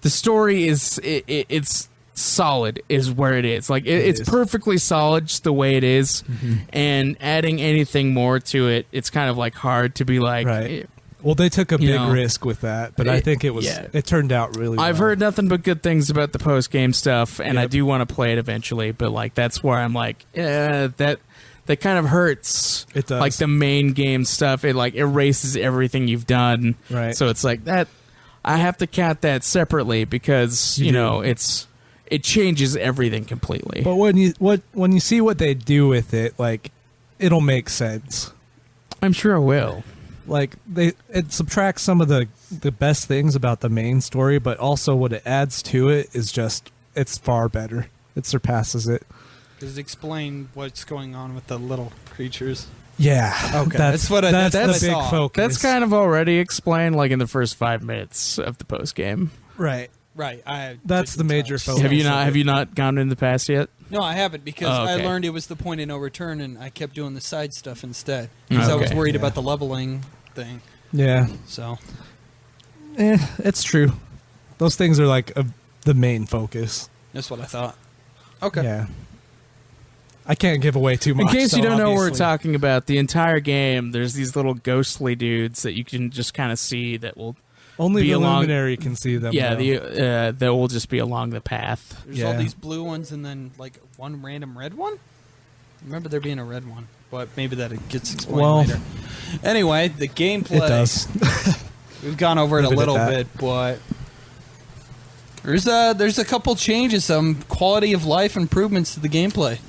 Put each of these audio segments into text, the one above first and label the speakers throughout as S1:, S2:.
S1: The story is it's solid is where it is. Like it's perfectly solid just the way it is, and adding anything more to it, it's kind of like hard to be like.
S2: Right. Well, they took a big risk with that, but I think it turned out really well.
S1: I've heard nothing but good things about the post-game stuff, and I do want to play it eventually, but like that's where I'm like, that kind of hurts. It does. Like the main game stuff, it like erases everything you've done.
S2: Right.
S1: So it's like that I have to count that separately because, you know, it changes everything completely.
S2: But when you see what they do with it, like it'll make sense.
S1: I'm sure it will.
S2: Like it subtracts some of the best things about the main story, but also what it adds to it is just it's far better. It surpasses it.
S3: Does it explain what's going on with the little creatures?
S2: Yeah.
S3: Okay.
S2: That's the big focus.
S1: That's kind of already explained like in the first 5 minutes of the post game.
S2: Right.
S3: Right.
S2: That's the major focus.
S1: Have you not gone in the past yet?
S3: No, I haven't because I learned it was the point of no return, and I kept doing the side stuff instead because I was worried about the leveling thing.
S2: Yeah.
S3: So.
S2: It's true. Those things are like the main focus.
S3: That's what I thought. Okay.
S2: Yeah. I can't give away too much.
S1: In case you don't know what we're
S2: obviously.
S1: talking about, the entire game, there's these little ghostly dudes that you can just kind of see that will
S2: only
S1: be
S2: the
S1: along,
S2: luminary can see them.
S1: Yeah, that will just be along the path.
S3: There's all these blue ones and then like one random red one. I remember there being a red one, but maybe that gets explained later. Anyway, the gameplay.
S2: It does.
S3: We've gone over it a little bit, but there's a couple changes, some quality of life improvements to the gameplay.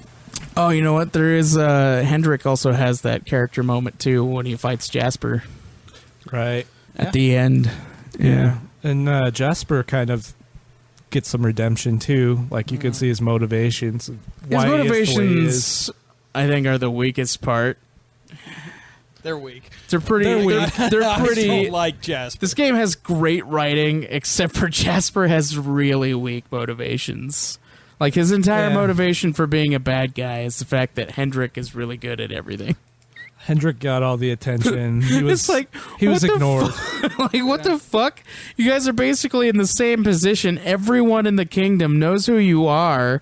S1: Oh, you know what? There is Hendrik also has that character moment too when he fights Jasper.
S2: Right.
S1: At the end.
S2: Yeah. And Jasper kind of gets some redemption too. Like you can see his motivations.
S1: His motivations, I think, are the weakest part.
S3: They're weak.
S1: They're pretty. They're pretty.
S3: I don't like Jasper.
S1: This game has great writing, except for Jasper has really weak motivations. Like his entire motivation for being a bad guy is the fact that Hendrik is really good at everything.
S2: Hendrik got all the attention. He was he was ignored.
S1: Like what the fuck? You guys are basically in the same position. Everyone in the kingdom knows who you are,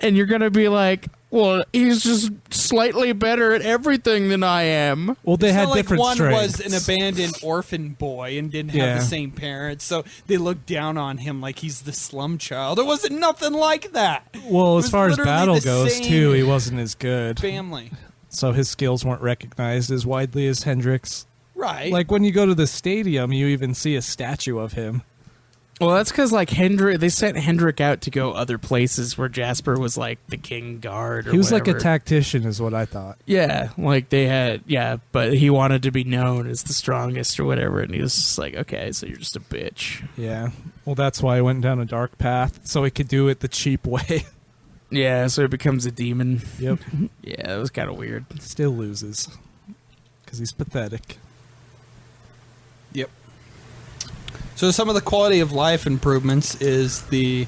S1: and you're gonna be like, well, he's just slightly better at everything than I am.
S2: Well, they had
S3: like
S2: different
S3: one
S2: strengths.
S3: was an abandoned orphan boy and didn't have the same parents, so they looked down on him like he's the slum child. It wasn't nothing like that.
S2: Well, as far as battle goes, too, he wasn't as good.
S3: Family.
S2: So his skills weren't recognized as widely as Hendrik's.
S3: Right.
S2: Like when you go to the stadium, you even see a statue of him.
S1: Well, that's because like they sent Hendrik out to go other places where Jasper was like the king guard. Or
S2: he was
S1: whatever.
S2: like a tactician, is what I thought.
S1: Yeah, like they had but he wanted to be known as the strongest or whatever, and he was just like, okay, so you're just a bitch.
S2: Yeah. Well, that's why he went down a dark path, so he could do it the cheap way.
S1: Yeah, so he becomes a demon.
S2: Yep.
S1: Yeah, that was kind of weird.
S2: Still loses because he's pathetic.
S3: Yep. So some of the quality of life improvements is the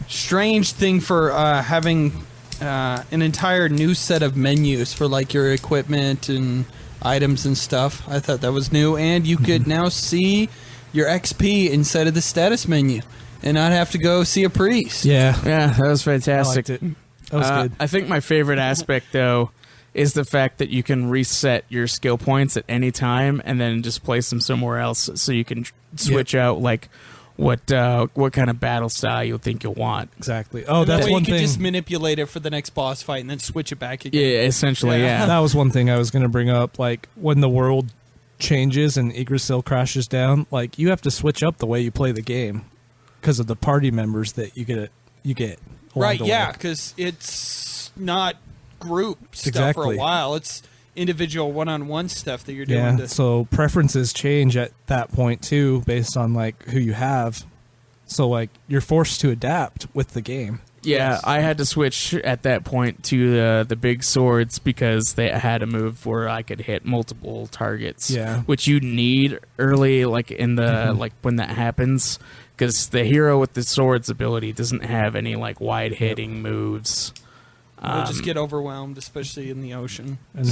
S3: strange thing for having an entire new set of menus for like your equipment and items and stuff. I thought that was new, and you could now see your XP inside of the status menu and not have to go see a priest.
S1: Yeah, that was fantastic.
S2: I liked it. That was good.
S1: I think my favorite aspect, though, is the fact that you can reset your skill points at any time and then just place them somewhere else, so you can switch out like what kind of battle style you think you'll want.
S2: Exactly. Oh,
S3: And
S2: that's
S3: that way
S2: one
S3: you
S2: thing.
S3: can just manipulate it for the next boss fight and then switch it back again.
S1: Yeah, essentially, yeah.
S2: That was one thing I was going to bring up. Like when the world changes and Yggdrasil crashes down, like you have to switch up the way you play the game because of the party members that you get.
S3: Right? Yeah, because it's not group stuff for
S2: Exactly.
S3: a while. It's individual one-on-one stuff that you're doing.
S2: Yeah. So preferences change at that point too, based on like who you have. So like you're forced to adapt with the game.
S1: Yeah,
S3: Yes.
S1: I had to switch at that point to the big swords because they had a move where I could hit multiple targets.
S2: Yeah.
S1: Which you need early, like in the like when that happens, because the hero with the swords ability doesn't have any like wide hitting moves.
S3: You'll just get overwhelmed, especially in the ocean.
S2: And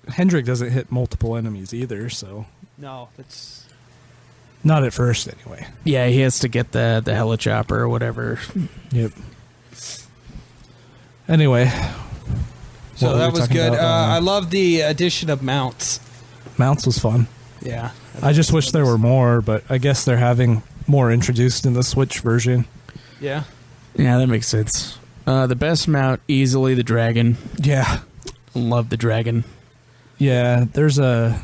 S2: Hendrik doesn't hit multiple enemies either. So
S3: No, it's
S2: Not at first, anyway.
S1: Yeah, he has to get the helichopper or whatever.
S2: Yep. Anyway.
S3: So
S2: what
S3: that
S2: were we
S3: was
S2: talking
S3: good.
S2: about?
S3: I love the addition of mounts.
S2: Mounts was fun.
S3: Yeah.
S2: I just wish there were more, but I guess they're having more introduced in the Switch version.
S3: Yeah.
S1: Yeah, that makes sense. The best mount, easily the dragon.
S2: Yeah.
S1: Love the dragon.
S2: Yeah, there's a...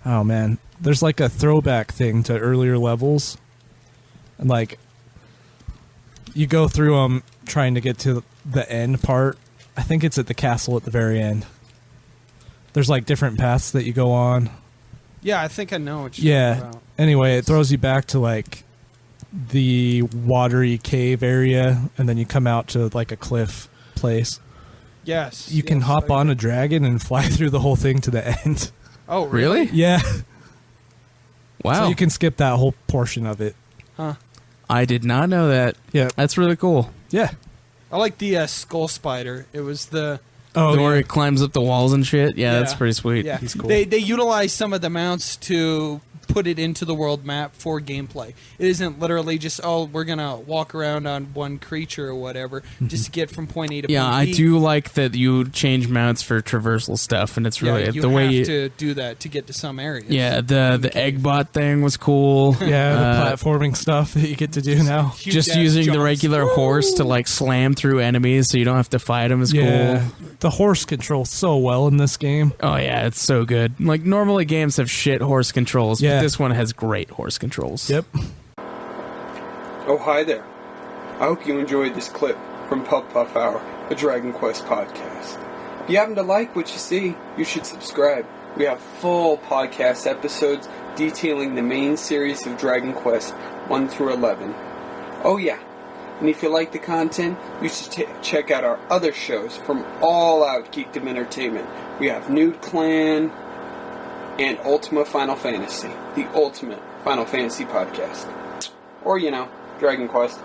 S2: Oh, man. There's like a throwback thing to earlier levels. And like, you go through them trying to get to the end part. I think it's at the castle at the very end. There's like different paths that you go on.
S3: Yeah, I think I know what you're talking about.
S2: Anyway, it throws you back to like the watery cave area, and then you come out to like a cliff place.
S3: Yes.
S2: You can hop on a dragon and fly through the whole thing to the end.
S3: Oh, really?
S2: Yeah.
S1: Wow.
S2: So you can skip that whole portion of it.
S3: Huh.
S1: I did not know that.
S2: Yeah.
S1: That's really cool.
S2: Yeah.
S3: I like the skull spider. It was the...
S2: Oh,
S1: the where
S2: yeah.
S1: it climbs up the walls and shit. Yeah, that's pretty sweet.
S3: Yeah.
S2: He's cool.
S3: They utilize some of the mounts to put it into the world map for gameplay. It isn't literally just, oh, we're going to walk around on one creature or whatever just to get from point A to
S1: Yeah,
S3: point
S1: I
S3: B.
S1: do like that you change mounts for traversal stuff, and it's really
S3: Yeah, you
S1: the way
S3: have
S1: you
S3: to do that to get to some areas.
S1: Yeah, the eggbot thing was cool.
S2: Yeah, the platforming stuff that you get to do now.
S3: Huge
S1: Just
S3: ass
S1: using the
S3: jumps.
S1: regular horse to like slam through enemies, so you don't have to fight them is
S2: Yeah.
S1: cool.
S2: The horse controls so well in this game.
S1: Oh yeah, it's so good. Like normally games have shit horse controls,
S2: Yeah.
S1: but this one has great horse controls.
S2: Yep.
S4: Oh, hi there. I hope you enjoyed this clip from Puff Puff Hour, a Dragon Quest podcast. If you happen to like what you see, you should subscribe. We have full podcast episodes detailing the main series of Dragon Quest 1 through 11. Oh yeah, and if you like the content, you should check out our other shows from All Out Geekdom Entertainment. We have Nude Clan and Ultima Final Fantasy, the ultimate Final Fantasy podcast. Or, Dragon Quest.